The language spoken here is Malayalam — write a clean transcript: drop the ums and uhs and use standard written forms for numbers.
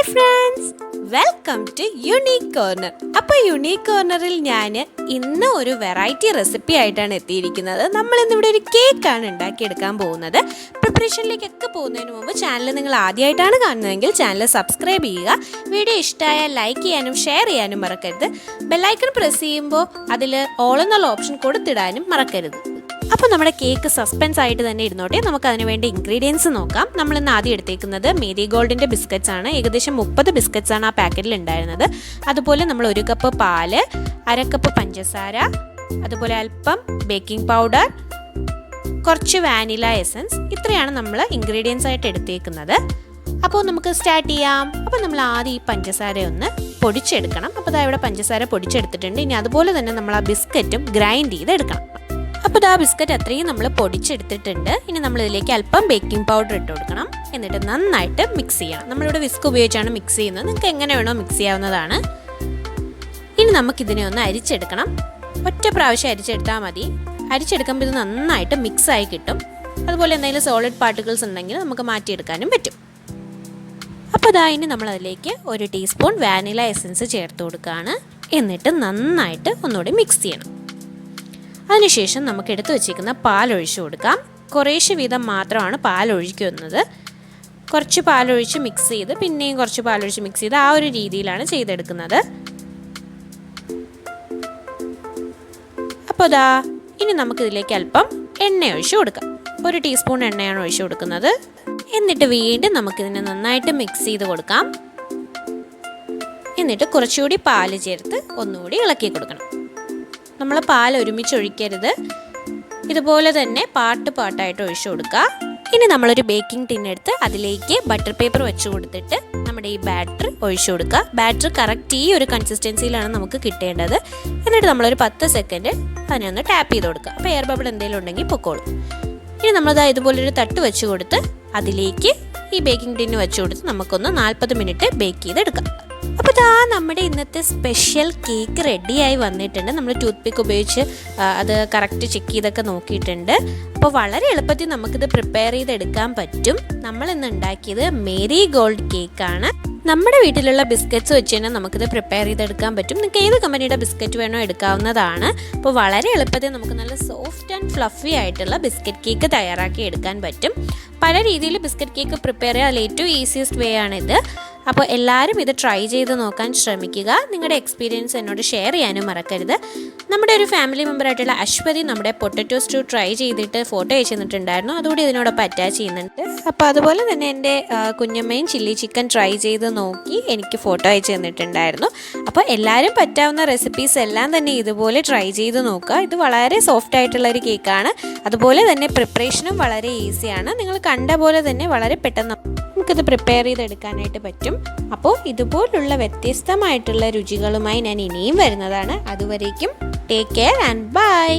Friends, welcome to unique corner. അപ്പോൾ യുണീക്ക് കോർണറിൽ ഞാൻ ഇന്ന് ഒരു വെറൈറ്റി റെസിപ്പി ആയിട്ടാണ് എത്തിയിരിക്കുന്നത്. നമ്മൾ ഇന്നിവിടെ ഒരു കേക്കാണ് ഉണ്ടാക്കിയെടുക്കാൻ പോകുന്നത്. പ്രിപ്പറേഷനിലേക്കൊക്കെ പോകുന്നതിന് മുമ്പ് ചാനൽ നിങ്ങൾ ആദ്യമായിട്ടാണ് കാണുന്നതെങ്കിൽ ചാനൽ സബ്സ്ക്രൈബ് ചെയ്യുക. വീഡിയോ ഇഷ്ടമായാൽ ലൈക്ക് ചെയ്യാനും ഷെയർ ചെയ്യാനും മറക്കരുത്. ബെല്ലൈക്കൺ പ്രസ് ചെയ്യുമ്പോൾ അതിൽ ഓൾ എന്നുള്ള ഓപ്ഷൻ കൊടുത്തിടാനും മറക്കരുത്. അപ്പോൾ നമ്മുടെ കേക്ക് സസ്പെൻസ് ആയിട്ട് തന്നെ ഇരുന്നോട്ടെ. നമുക്ക് അതിന് വേണ്ടി ഇൻഗ്രീഡിയൻസ് നോക്കാം. നമ്മളിന്ന് ആദ്യം എടുത്തേക്കുന്നത് മേരി ഗോൾഡിൻ്റെ ബിസ്ക്കറ്റ്സ് ആണ്. ഏകദേശം 30 ബിസ്ക്കറ്റ്സ് ആണ് ആ പാക്കറ്റിൽ ഉണ്ടായിരുന്നത്. അതുപോലെ നമ്മൾ 1 കപ്പ് പാല്, 1/2 കപ്പ് പഞ്ചസാര, അതുപോലെ അല്പം ബേക്കിംഗ് പൗഡർ, കുറച്ച് വാനില എസൻസ്, ഇത്രയാണ് നമ്മൾ ഇൻഗ്രീഡിയൻസ് ആയിട്ട് എടുത്തേക്കുന്നത്. അപ്പോൾ നമുക്ക് സ്റ്റാർട്ട് ചെയ്യാം. അപ്പോൾ നമ്മൾ ആദ്യം ഈ പഞ്ചസാര ഒന്ന് പൊടിച്ചെടുക്കണം. അപ്പോൾ ഇതാ ഇവിടെ പഞ്ചസാര പൊടിച്ചെടുത്തിട്ടുണ്ട്. ഇനി അതുപോലെ തന്നെ നമ്മൾ ആ ബിസ്ക്കറ്റും ഗ്രൈൻഡ് ചെയ്തെടുക്കണം. അപ്പോൾ ആ ബിസ്ക്കറ്റ് അത്രയും നമ്മൾ പൊടിച്ചെടുത്തിട്ടുണ്ട്. ഇനി നമ്മൾ ഇതിലേക്ക് അല്പം ബേക്കിംഗ് പൗഡർ ഇട്ട് കൊടുക്കണം. എന്നിട്ട് നന്നായിട്ട് മിക്സ് ചെയ്യണം. നമ്മളിവിടെ വിസ്ക് ഉപയോഗിച്ചാണ് മിക്സ് ചെയ്യുന്നത്. നിങ്ങൾക്ക് എങ്ങനെ വേണോ മിക്സ് ചെയ്യാവുന്നതാണ്. ഇനി നമുക്കിതിനെ ഒന്ന് അരിച്ചെടുക്കണം. ഒറ്റ പ്രാവശ്യം അരിച്ചെടുത്താൽ മതി. അരിച്ചെടുക്കുമ്പോൾ ഇത് നന്നായിട്ട് മിക്സായി കിട്ടും. അതുപോലെ എന്തെങ്കിലും സോളിഡ് പാർട്ടിക്കിൾസ് ഉണ്ടെങ്കിൽ നമുക്ക് മാറ്റിയെടുക്കാനും പറ്റും. അപ്പോൾ ഇനി നമ്മളതിലേക്ക് 1 ടീസ്പൂൺ വാനില എസൻസ് ചേർത്ത് കൊടുക്കുകയാണ്. എന്നിട്ട് നന്നായിട്ട് ഒന്നുകൂടി മിക്സ് ചെയ്യണം. അതിനുശേഷം നമുക്ക് എടുത്തു വച്ചിരിക്കുന്ന പാലൊഴിച്ച് കൊടുക്കാം. കുറേശ്ശെ വീതം മാത്രമാണ് പാലൊഴിക്കുന്നത്. കുറച്ച് പാലൊഴിച്ച് മിക്സ് ചെയ്ത് പിന്നെയും കുറച്ച് പാലൊഴിച്ച് മിക്സ് ചെയ്ത് ആ ഒരു രീതിയിലാണ് ചെയ്തെടുക്കുന്നത്. അപ്പോൾ ഇനി നമുക്കിതിലേക്ക് അല്പം എണ്ണ ഒഴിച്ച് കൊടുക്കാം. 1 ടീസ്പൂൺ എണ്ണയാണ് ഒഴിച്ച് കൊടുക്കുന്നത്. എന്നിട്ട് വീണ്ടും നമുക്കിതിനെ നന്നായിട്ട് മിക്സ് ചെയ്ത് കൊടുക്കാം. എന്നിട്ട് കുറച്ചുകൂടി പാല് ചേർത്ത് ഒന്നുകൂടി ഇളക്കി കൊടുക്കണം. നമ്മൾ പാൽ ഒരുമിച്ച് ഒഴിക്കരുത്. ഇതുപോലെ തന്നെ പാട്ടായിട്ട് ഒഴിച്ചു കൊടുക്കുക. ഇനി നമ്മളൊരു ബേക്കിംഗ് ടിന്നെടുത്ത് അതിലേക്ക് ബട്ടർ പേപ്പർ വെച്ച് കൊടുത്തിട്ട് നമ്മുടെ ഈ ബാറ്റർ ഒഴിച്ചു കൊടുക്കുക. ബാറ്റർ കറക്റ്റ് ഈ ഒരു കൺസിസ്റ്റൻസിയിലാണ് നമുക്ക് കിട്ടേണ്ടത്. എന്നിട്ട് നമ്മളൊരു 10 സെക്കൻഡ് അതിനെ ഒന്ന് ടാപ്പ് ചെയ്ത് കൊടുക്കുക. അപ്പോൾ എയർ ബബിൾ എന്തെങ്കിലും ഉണ്ടെങ്കിൽ പൊക്കോളും. ഇനി നമ്മളത് ഇതുപോലൊരു തട്ട് വെച്ച് കൊടുത്ത് അതിലേക്ക് ഈ ബേക്കിംഗ് ടിന്ന് വെച്ച് കൊടുത്ത് നമുക്കൊന്ന് 40 മിനിറ്റ് ബേക്ക് ചെയ്തെടുക്കാം. അപ്പോൾ നമ്മുടെ ഇന്നത്തെ സ്പെഷ്യൽ കേക്ക് റെഡിയായി വന്നിട്ടുണ്ട്. നമ്മൾ ടൂത്ത് പിക്ക് ഉപയോഗിച്ച് അത് കറക്റ്റ് ചെക്ക് ചെയ്തൊക്കെ നോക്കിയിട്ടുണ്ട്. അപ്പോൾ വളരെ എളുപ്പത്തിൽ നമുക്കിത് പ്രിപ്പയർ ചെയ്തെടുക്കാൻ പറ്റും. നമ്മളിന്ന് ഉണ്ടാക്കിയത് മേരി ഗോൾഡ് കേക്കാണ്. നമ്മുടെ വീട്ടിലുള്ള ബിസ്ക്കറ്റ്സ് വെച്ച് തന്നെ നമുക്കിത് പ്രിപ്പയർ ചെയ്തെടുക്കാൻ പറ്റും. നിങ്ങൾക്ക് ഏത് കമ്പനിയുടെ ബിസ്ക്കറ്റ് വേണോ എടുക്കാവുന്നതാണ്. അപ്പോൾ വളരെ എളുപ്പത്തിൽ നമുക്ക് നല്ല സോഫ്റ്റ് ആൻഡ് ഫ്ലഫി ആയിട്ടുള്ള ബിസ്ക്കറ്റ് കേക്ക് തയ്യാറാക്കി എടുക്കാൻ പറ്റും. പല രീതിയിൽ ബിസ്ക്കറ്റ് കേക്ക് പ്രിപ്പയർ ചെയ്യാൻ അതിൽ ഏറ്റവും ഈസിയസ്റ്റ് വേ ആണിത്. അപ്പോൾ എല്ലാവരും ഇത് ട്രൈ ചെയ്ത് നോക്കാൻ ശ്രമിക്കുക. നിങ്ങളുടെ എക്സ്പീരിയൻസ് എന്നോട് ഷെയർ ചെയ്യാനും മറക്കരുത്. നമ്മുടെ ഒരു ഫാമിലി മെമ്പറായിട്ടുള്ള അശ്വതി നമ്മുടെ പൊട്ടറ്റോ സ്റ്റൂ ട്രൈ ചെയ്തിട്ട് ഫോട്ടോ അയച്ചു തന്നിട്ടുണ്ടായിരുന്നു. അതുകൂടി ഇതിനോടൊപ്പം അറ്റാച്ച് ചെയ്യുന്നുണ്ട്. അപ്പോൾ അതുപോലെ തന്നെ എൻ്റെ കുഞ്ഞമ്മയും ചില്ലി ചിക്കൻ ട്രൈ ചെയ്ത് നോക്കി എനിക്ക് ഫോട്ടോ അയച്ചു തന്നിട്ടുണ്ടായിരുന്നു. അപ്പോൾ എല്ലാവരും പറ്റാവുന്ന റെസിപ്പീസ് എല്ലാം തന്നെ ഇതുപോലെ ട്രൈ ചെയ്ത് നോക്കുക. ഇത് വളരെ സോഫ്റ്റ് ആയിട്ടുള്ളൊരു കേക്കാണ്. അതുപോലെ തന്നെ പ്രിപ്പറേഷനും വളരെ ഈസിയാണ്. നിങ്ങൾ കണ്ട പോലെ തന്നെ വളരെ പെട്ടെന്ന് നമുക്കിത് പ്രിപ്പയർ ചെയ്തെടുക്കാനായിട്ട് പറ്റും. അപ്പോൾ ഇതുപോലുള്ള വ്യത്യസ്തമായിട്ടുള്ള രുചികളുമായി ഞാൻ ഇനിയും വരുന്നതാണ്. അതുവരേക്കും ടേക്ക് കെയർ ആൻഡ് ബൈ.